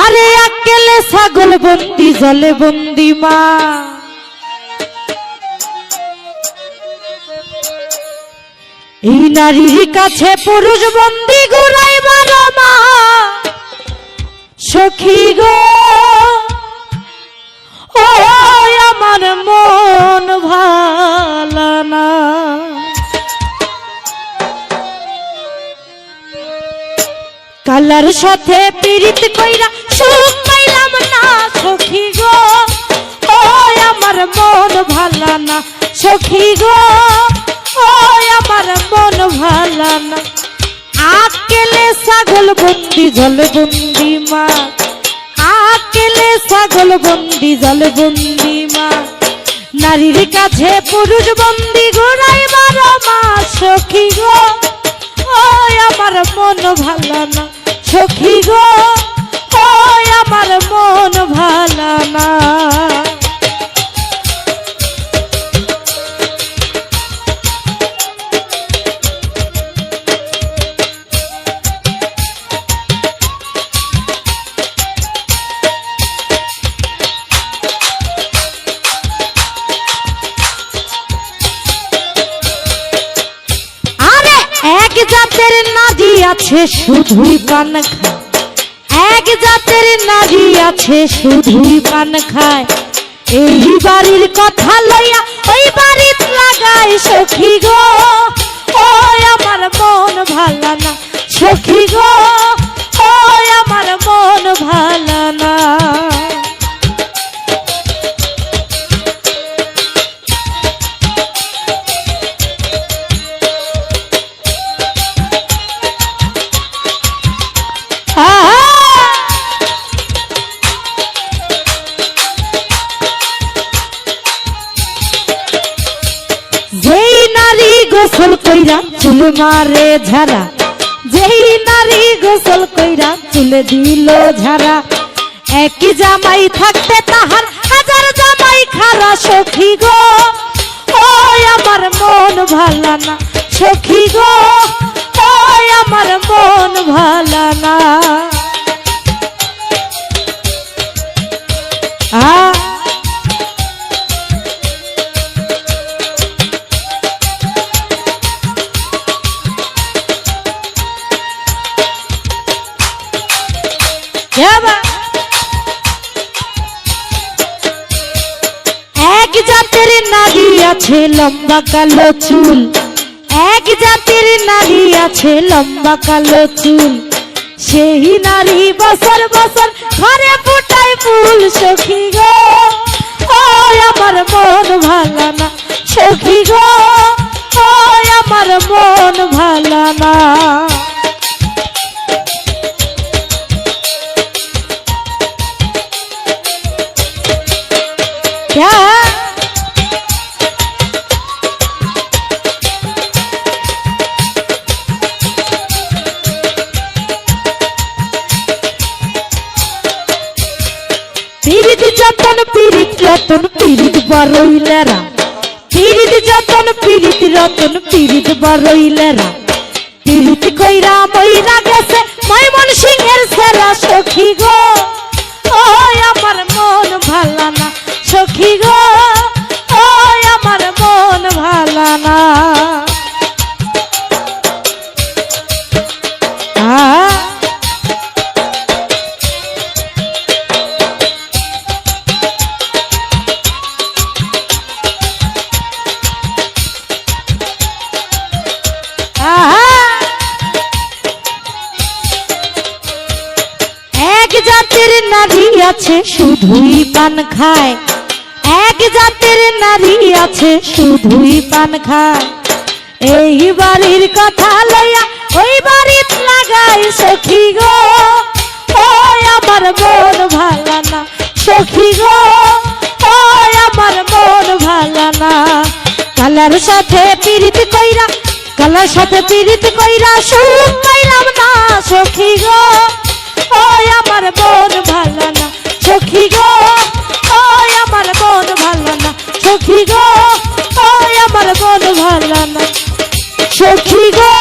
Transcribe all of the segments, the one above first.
আরে আকেলে ছাগল বন্দি জলে বন্দি মা, এই নারীর কাছে পুরুষ বন্দি ঘুরাইবার মা সখী গো। ও আমার মন ভালো না, কালার সাথে পীড়িত কইরা সুখ পাইলাম না সখী গো। ও আমার মন ভালো না সখী গো, ও আমার মন ভালো না। আকেলে ছাগল বন্দি জলে বন্দি মা, আকেলে ছাগল বন্দি জলে বন্দি মা, নারীর কাছে পুরুষ বন্দি ঘুরাইবার মা সখী গো। ও আমার মন ভালো না সখী গো, ও আমার মন ভালো না। এক জাতের নারী আছে শুধুই পান খায়, এক জাতের নারী আছে শুধুই পান খায়, এই বাড়ির কথা লইয়া ওই বাড়িত লাগাই সখী গো। ও আমার মন ভালো না সখী গো, ও আমার মন ভালো না। যেই নারী গোসল কইরা চুল মারে ঝাড়া, যেই নারী গোসল কইরা চুলে দিল ঝাড়া, একই জামাই থাকতে তাহার হাজার জামাই খারা সখী গো। ও আমার মন ভালো না সখী গো, ও আমার মন ভালো না। এক জাতের নারী আছে লম্বা কালো চুল, এক জাতের নারী আছে লম্বা কালো চুল, সেই নারী বছর বছর ঘরে ফুটায় ফুল সখী গো। ও আমার মন ভালো না সখী গো, ও আমার মন ভালো না। পীড়িত যতন পীড়িত রতন পীড়িত বারইলেরা, পীড়িত যতন পীড়িত রতন পীড়িত বারইলেরা, পীড়িত কইরা মইরা গেছে ময়মন সিংহের সেরা সখী গো। ও আমার মন ভালো না সখী গো, ও আমার মন ভালো না। এক জাতের নারী আছে শুধুই পান খায়, এক জাতের নারী আছে শুধুই পান খায়, এই বাড়ির কথা লইয়া ওই বাড়িত লাগাই সখী গো। ও আমার মন ভালো না সখী গো, ও আমার মন ভালো না। কালার সাথে পীড়িত কইরা, কালার সাথে পীড়িত কইরা সুখ পাইলাম না সখী গো। ও আমার মন ভালো না সখী গো, ও আমার মন ভালো না সখী গো, ও আমার মন ভালো না সখী গো,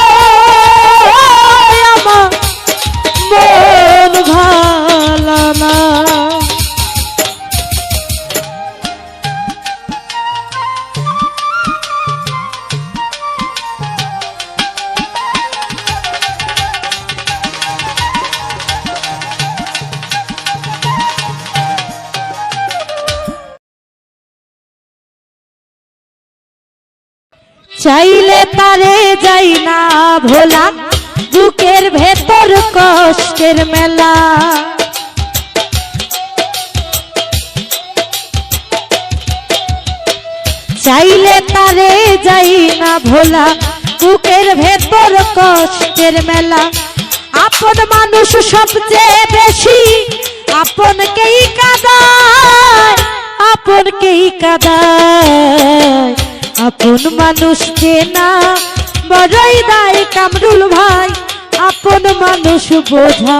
আমার মন ভালো চাইলে তারে যাই না ভোলা, বুকের ভেতর কষ্টের মেলা। চাইলে তারে যাই না ভোলা, বুকের ভেতর কষ্টের মেলা। আপন মানুষ সবচেয়ে বেশি আপনকেই কাঁদায়, আপনকেই কাঁদায়। আপন মানুষ চেনা বড়ই দায় কামরুল ভাই, আপন মানুষ বোঝা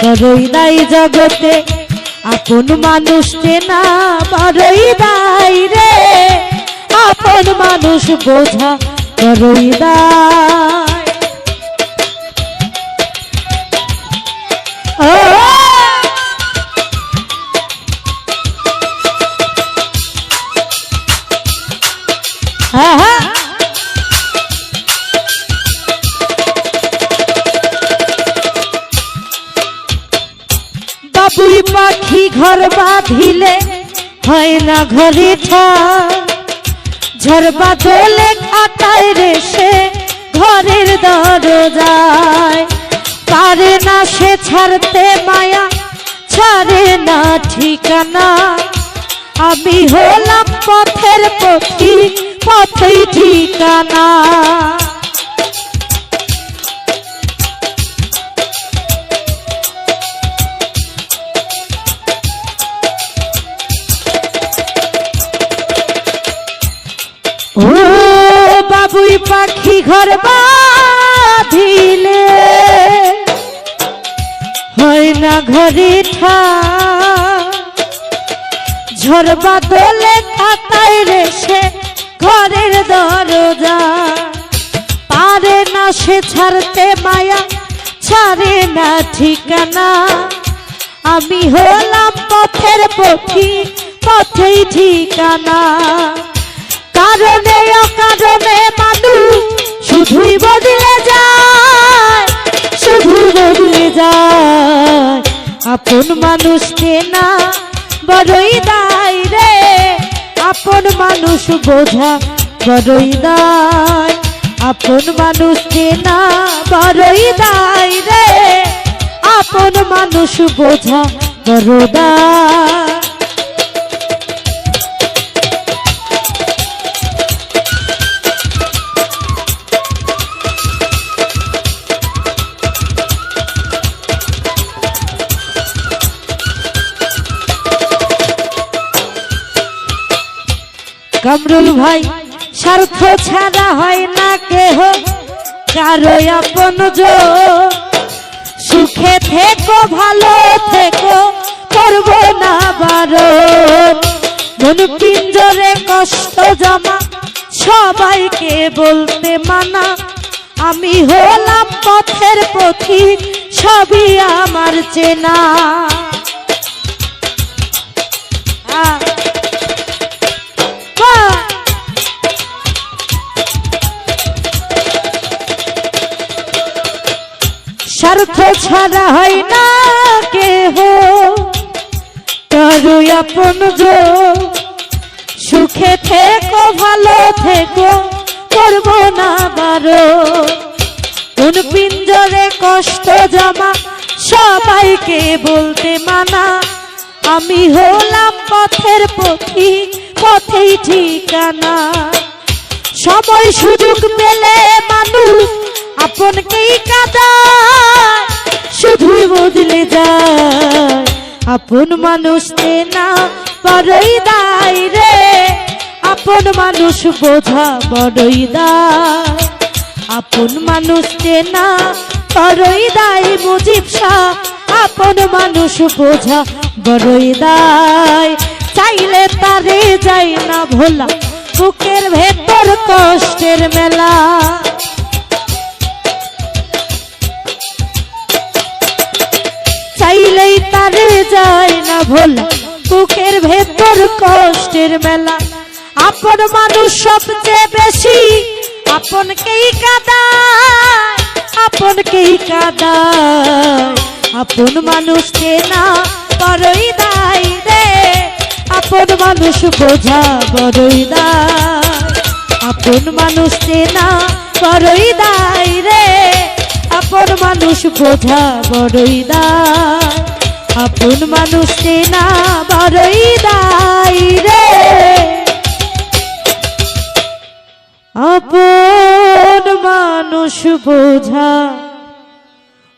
বড়ই দায় জগতে। আপন মানুষ চেনা বড়ই দায় রে, আপন মানুষ বোঝা বড়ই দায়। বাবুই পাখি ঘর বাঁধিলে হয় না ঘরে ঠাই, ঝড় বাদলে কাটায় রে সে ঘরের দরজায়। পারে না সে ছাড়তে মায়া, ছাড়ে না ঠিকানা। আমি হলাম পথের পথি, পথই ঠিকানা। ও বাবুই পাখি ঘর বাঁধিলে হয় না ঘরে ঠাই, ঝড় বাদলে কাটায় রে সে ঘরের দরজা। পারে না সে ছাড়তে মায়া, ছাড়ে না ঠিকানা। আমি হলাম পথের পথি, পথেই ঠিকানা। কারণে অকারণে মানুষ শুধুই বদলে যায়, শুধু বদলে যায়। আপন মানুষ চেনা বড়ই দায় রে, আপন মানুষ বোঝা বড়ই দায়। আপন মানুষ চেনা বড়ই দায় রে, আপন মানুষ বোঝা বড় দায়। কামরুল ভাই স্বার্থ ছাড়া হয় না কেহ কারো আপন। সুখে থেকো ভালো থেকো, করব না বারণ। মন পিঞ্জরে কষ্ট জমা, সবাইকে বলতে মানা। আমি হলাম পথের পথি, সবই আমার চেনা। স্বার্থ ছাড়া হয় না কেহ কারো আপন। সুখে থেকো ভালো থেকো, করব না বারণ। কোন পিঞ্জরে কষ্ট জমা, সবাইকে বলতে মানা। আমি হলাম পথের পথি, পথেই ঠিকানা। সময় সুযোগ পেলে মানুষ আপনকেই কাঁদায়, শুধুই বদলে যায়। আপন মানুষ চেনা বড়ই দায় রে, আপন মানুষ বোঝা বড়ই দায়। আপন মানুষ চেনা বড়ই দায় মুজিব শাহ, আপন মানুষ বোঝা বড়ই দায়। চাইলে তারে যাই না ভোলা, বুকের ভেতর কষ্টের মেলা। চাইলেই তারে যায় না ভোলা, বুকের ভেতর কষ্টের মেলা। আপন মানুষ সবচেয়ে বেশি আপনকেই কাঁদায়, আপনকেই কাঁদায়। আপন মানুষ চেনা বড়ই দায় রে, আপন মানুষ বোঝা বড়ই দায়। আপন মানুষ চেনা বড়ই দায় রে, আপন মানুষ বোঝা বড়ই দায়, আপন মানুষ চেনা বড়ই দায় রে, আপন মানুষ বোঝা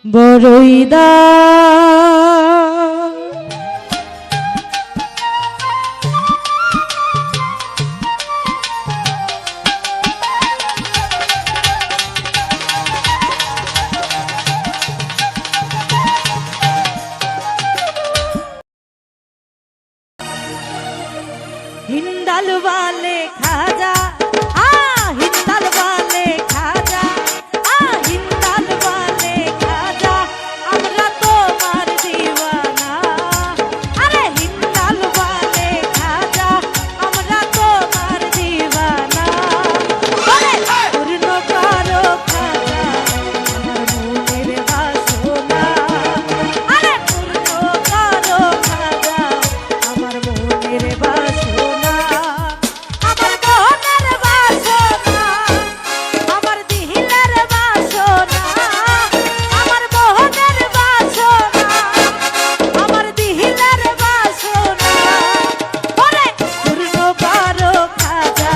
বড়ই দায়। हिंदल वाले खाजा हिंदल वाले खाजा हिंदल वाले खाजा हमरा तोमार दीवाना, अरे हिंदल वाले खाजा हमरा तोमार दीवाना, अरे पूर्ण करो खाजा আমার মনের বাসনা, अरे पूर्ण करो खाजा আমার মনের বাসনা, আমার মনের বাসনা, আমার দিলের বাসনা, আমার মনের বাসনা, আমার দিলের বাসনা, ওরে পূর্ণ করো খাজা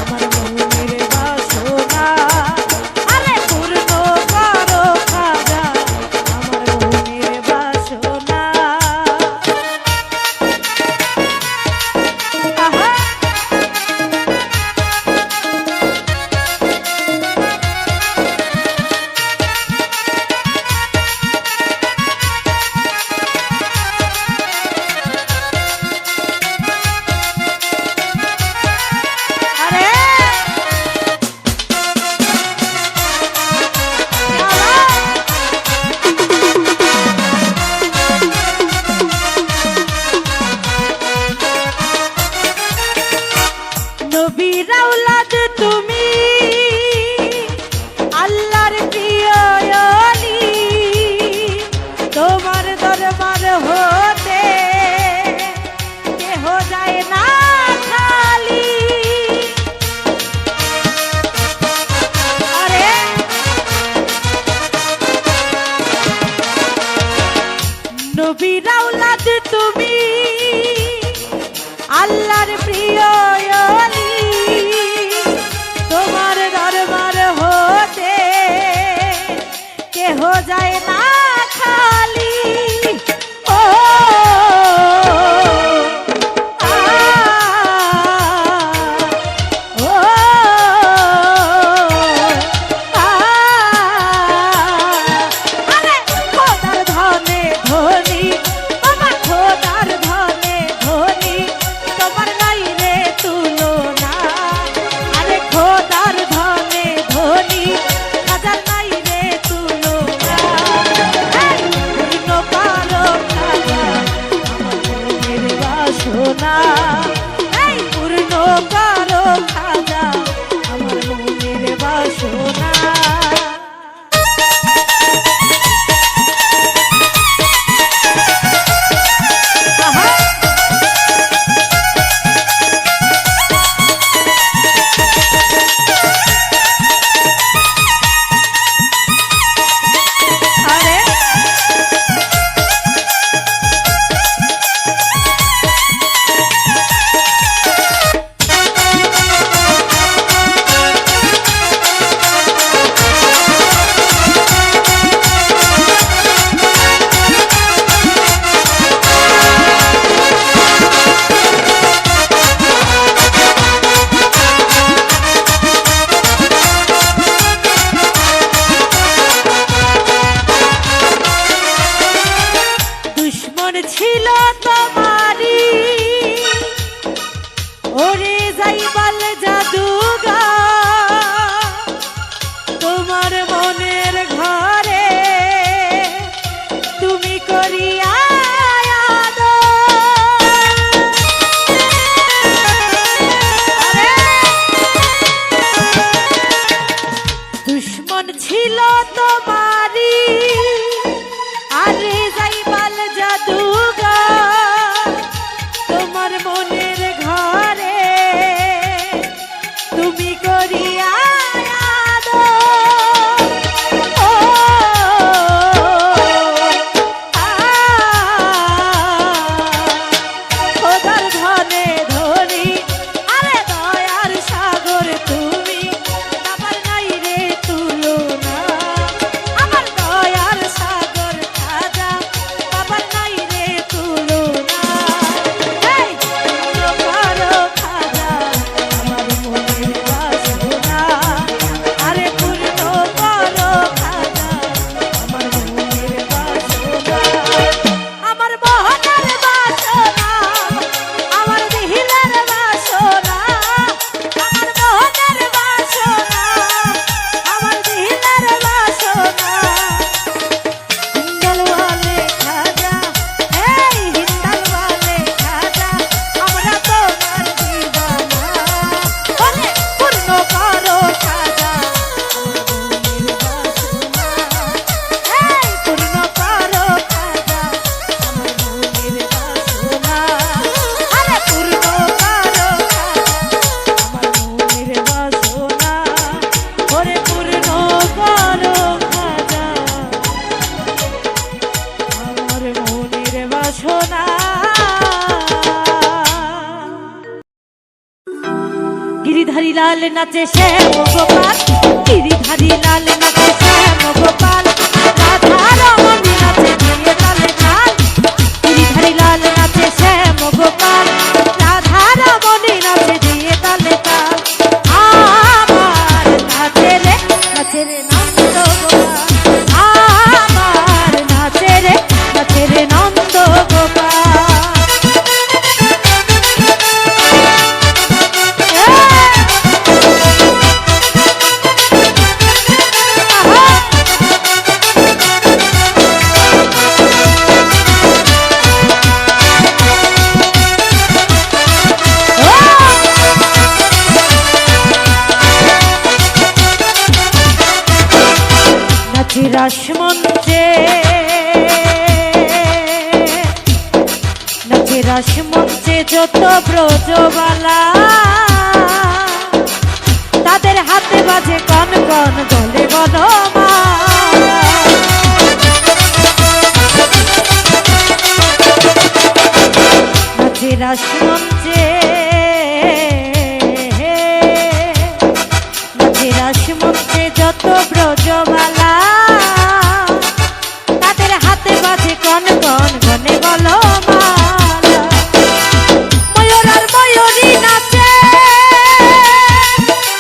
আমার মনের বাসনা, আরে পূর্ণ করো খাজা আমার মনের বাসনা। আহা আরে নবীর আওলাদ তুমি আল্লাহর প্রিয় অলি, তোমার দরবার হতে কেহ যায় না খালি, আরে নবীর আওলাদ তুমি আল্লাহর প্রিয় অলি, তোমার দরবার হতে কেহ যায় না খালি, ও আ, ও আ, আরে খোদার ধনে ধনী বাবা, খোদার ধনে ধনী তোমার নাই রে তুলনা, আরে খোদার ধনে ধনী হাজার নাই রে তুলনা, এই পূর্ণ করো খাজা আমার মনের বাসনা, এই পূর্ণ করো খাজা আমার মনের বাসনা। আহা আরে দুশ্মন ছিল তোমারি, ওরে যাইবাল জাদুঘর, তোমার মনের ঘরে তুমি করিয়া দুশ্মন ছিল তোমারি, আরে যাইবাল জাদুঘর, তোমার মনের ঘরে তুমি সোনা। গিরিধারী লাল নাচে শ্যাম গোপাল, গিরিধারী লাল নাচে শ্যাম গোপাল, রাধা রমণী নাচে দিয়ে তালে তাল। গিরিধারী লাল নাচে শ্যাম গোপাল, রাধা রমণী নাচে দিয়ে তালে তাল। আমার নাচে রে নন্দ গোপাল, আমার নাচে রে নন্দ গোপাল। রাসমঞ্চে নাচে রাসমঞ্চে যত ব্রজবালা, তাদের হাতে বাজে কন কন গলে বনমালা। নাচে রাসমঞ্চে নাচে রাসমঞ্চে যত ব্রজবালা, কন কন গনে বলো মালা। ময়ূর আর ময়ূরী নাচে,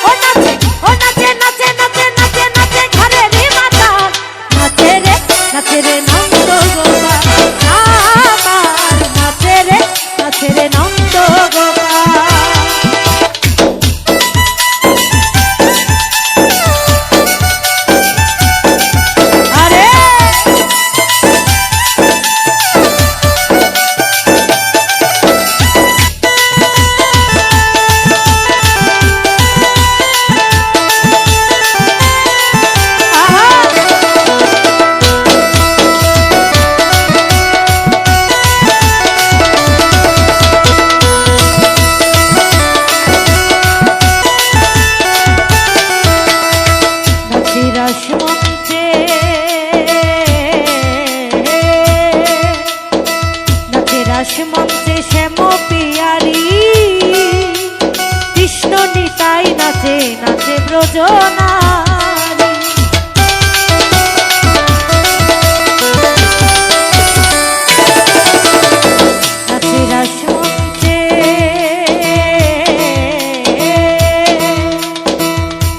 ও নাচে ও নাচে নাচে নাচে নাচে নাচে ঘরেরই মাতাল। নাচে রে নন্দ গোপাল, আমার নাচে রে নন্দ গোপাল। রাসমঞ্চে শ্যাম পিয়ারি, কৃষ্ণ নিতাই নাচে নাচে ব্রজনারী। নাচে রাসমঞ্চে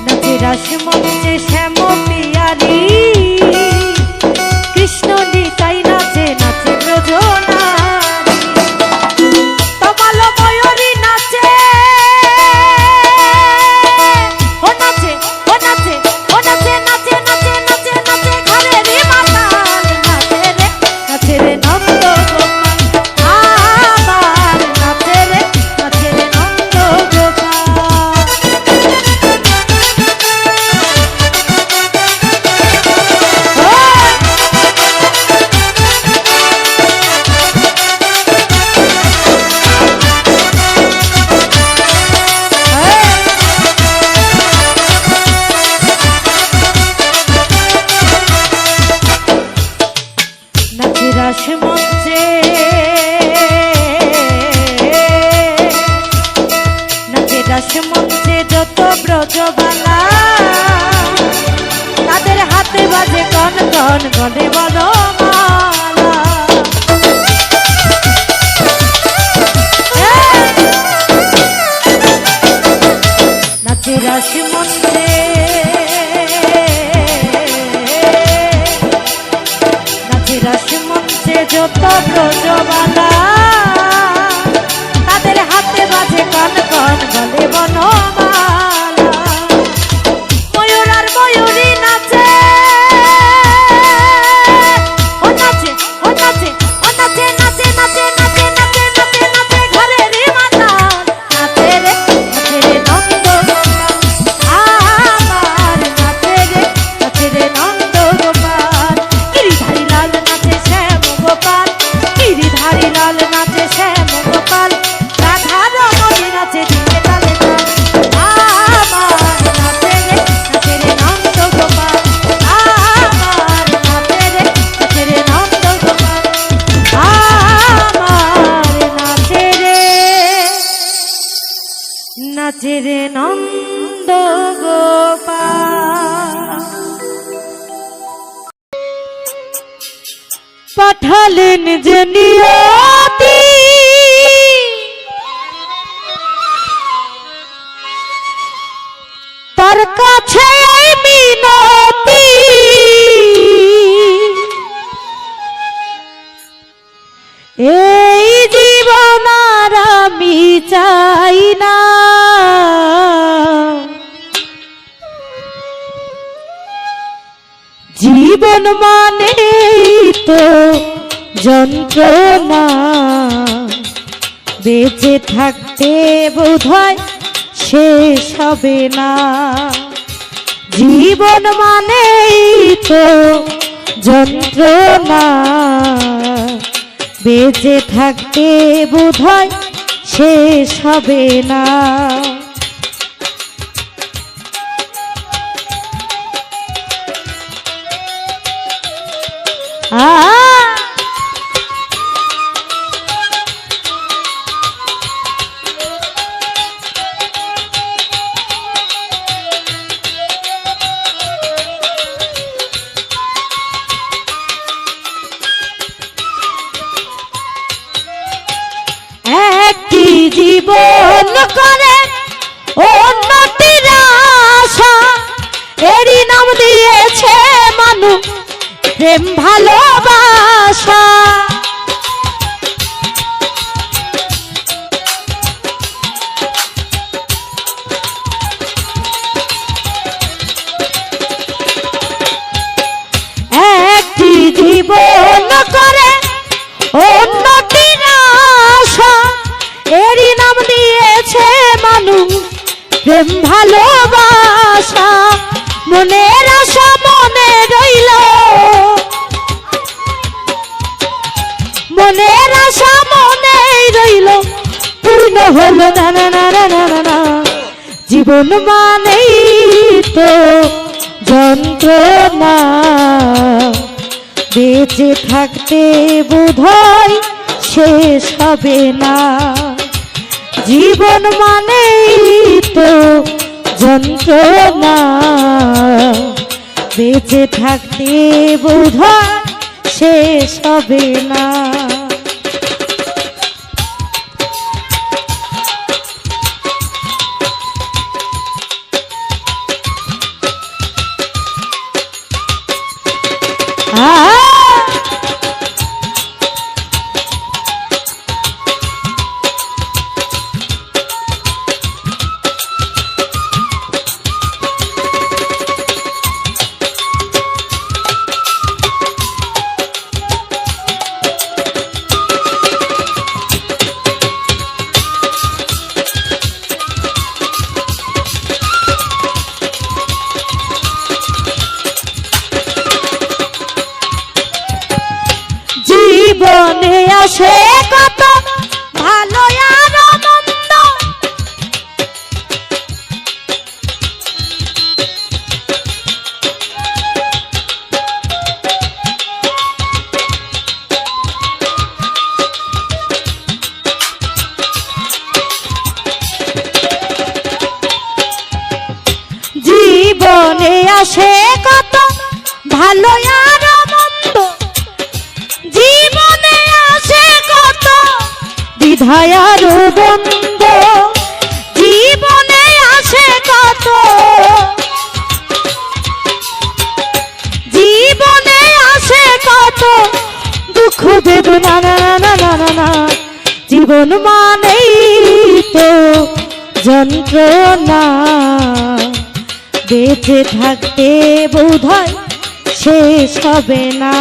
নাচে রাসমঞ্চে শ্যাম পিয়ারি, কৃষ্ণ নিতাই নাচে নাচে ব্রজনারী। রাসমঞ্চে নাচে রাসমঞ্চে যত ব্রজবালা, তাদের হাতে বাজে কন কন গলে বনমালা। নাচে রাসমঞ্চে রাসমঞ্চে যত ব্রজবালা, তাদের হাতে বাজে কন কন গলে বনমালা। ময়ূর আর ময়ূরী নাচে, ও নাচে ও নাচে ও নাচে নাচে নাচে নাচে নাচে নাচে নাচে ঘরেরই মাতাল। নাচে রে নন্দ গোপাল, আমার নাচে রে নন্দ গোপাল। গিরিধারী লাল নাচে শ্যাম গোপাল, গিরিধারী এই জীবন আর আমি চাই না, জীবন মানে তো যন্ত্রণা, বেঁচে থাকতে বোধহয় শেষ হবে না। জীবন মানে তো যন্ত্রণা, বেঁচে থাকতে বোধহয় শেষ হবে না। একটি জীবন করে উন্নতির আশা, এরই নাম দিয়েছে মানুষ প্রেম ভালোবাসা। একটি জীবন করে উন্নতির আশা, এরই নাম দিয়েছে মানুষ প্রেম ভালোবাসা। মনের আশা মনে রইল, মনের আশা মনে রইল, পূর্ণ হল না না না না না না। জীবন মানেই তো যন্ত্রণা, বেঁচে থাকতে বোধহয় শেষ হবে না। জীবন মানেই তো যন্ত্রণা, বেঁচে থাকতে বোধহয় শেষ হবে না। জীবনে আসে কত ভালো আর মন্দ, জীবনে আসে কত ভালো আর মন্দ, জীবনে আসে কত বিধায় আর দ্বন্দ্ব, জীবনে আসে কত, জীবনে আসে কত দুঃখ বেদনা না না না না না। জীবন মানেই তো যন্ত্রণা, বেঁচে থাকতে বোধহয় শেষ হবে না।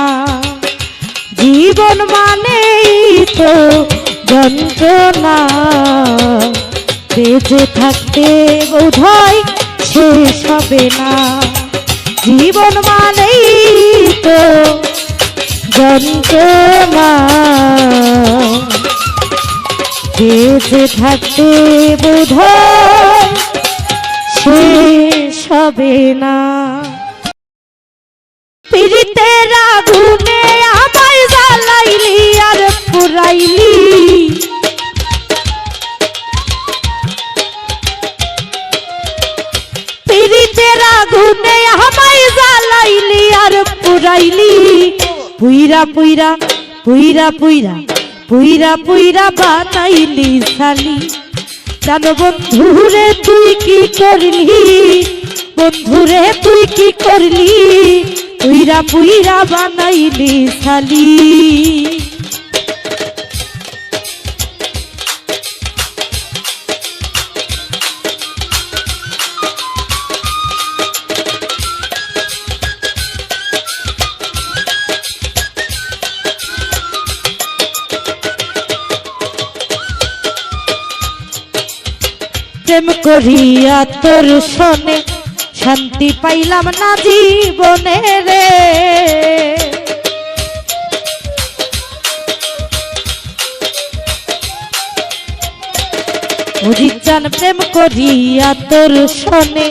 জীবন মানেই তো যন্ত্রণা, বেঁচে থাকতে বোধহয় শেষ হবে না। জীবন মানেই তো যন্ত্রণা, বেঁচে থাকতে বোধহয় শেষ হবে না। পীড়িতের আগুনে আমায় জ্বালাইলি আর পুরাইলি, পীড়িতের আগুনে আমায় জ্বালাইলি আর পুরাইলি। পুইরা পুইরা পুইরা পুইরা পুইরা পুইরা বানাইলি শালি। জানো বন্ধুরে তুই কি করলি, বন্ধুরে তুই কি করলি, পুইরা পুইরা বানাইলি শালি। প্রেম করিয়া তোর শোনে শান্তি পাইলাম না জীবনে রে। অজিচান প্রেম করিয়া তোর শোনে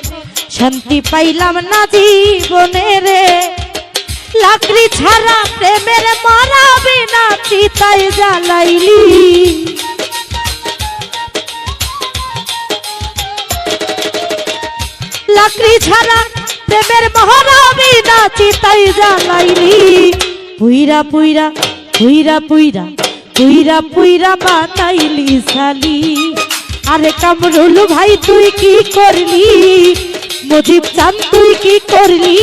শান্তি পাইলাম না জীবনে রে। লাকড়ি ছাড়া প্রেমের মরাবে না চিতায় জ্বালাইলি। লাকড়ি ছাড়া প্রেমের মরাবে না চিতায় জ্বালাইলি। পুইরা পুইরা পুইরা পুইরা পুইরা পুইরা বানাইলি সালি। আরে কামরুল ভাই তুই কি করলি, মুজিব চান তুই কি করলি,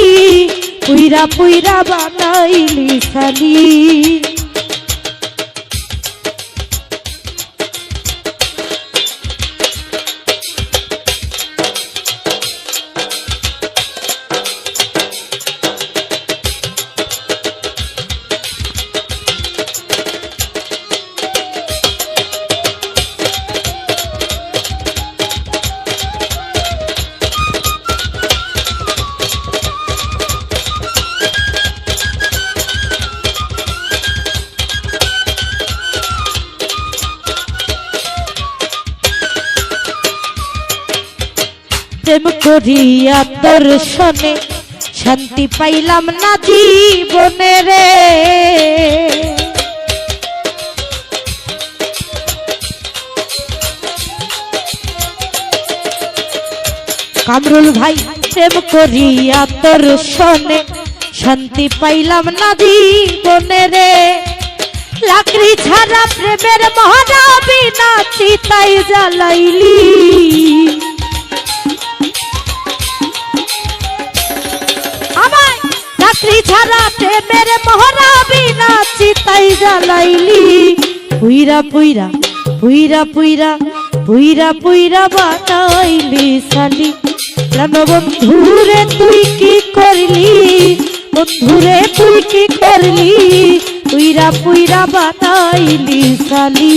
পুইরা পুইরা বানাইলি সালি। প্রেম করিয়া তোর শোনে শান্তি পাইলাম না জীবনে রে। কামরুল ভাই প্রেম করিয়া তোর শোনে শান্তি পাইলাম না জীবনে রে। লাকড়ি ছাড়া প্রেমের মহানবী না চিতায় জ্বালাইলি। লাকড়ি ছাড়া প্রেমের মহানবী না চিতায় জ্বালাইলি। পুইরা পুইরা পুইরা পুইরা পুইরা পুইরা বানাইলি সালি। প্রাণ বন্ধুরে তুই কি করলি, বন্ধুরে তুই কি করলি, পুইরা পুইরা বানাইলি সালি।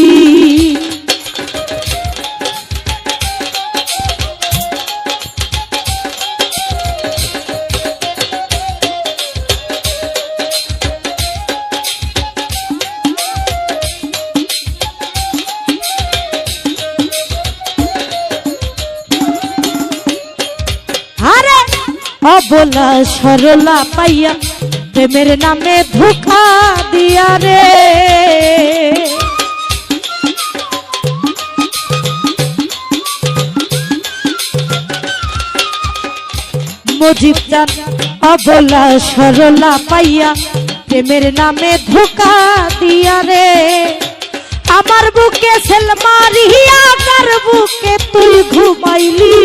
অবলা সরলা পাইয়া প্রেমের নামে ধোঁকা দিয়া রে। মুজিব চান অবলা সরলা পাইয়া প্রেমের নামে ধোঁকা দিয়া রে। আমার বুকে সেল মারিয়া কার বুকে তুই ঘুমাইলি।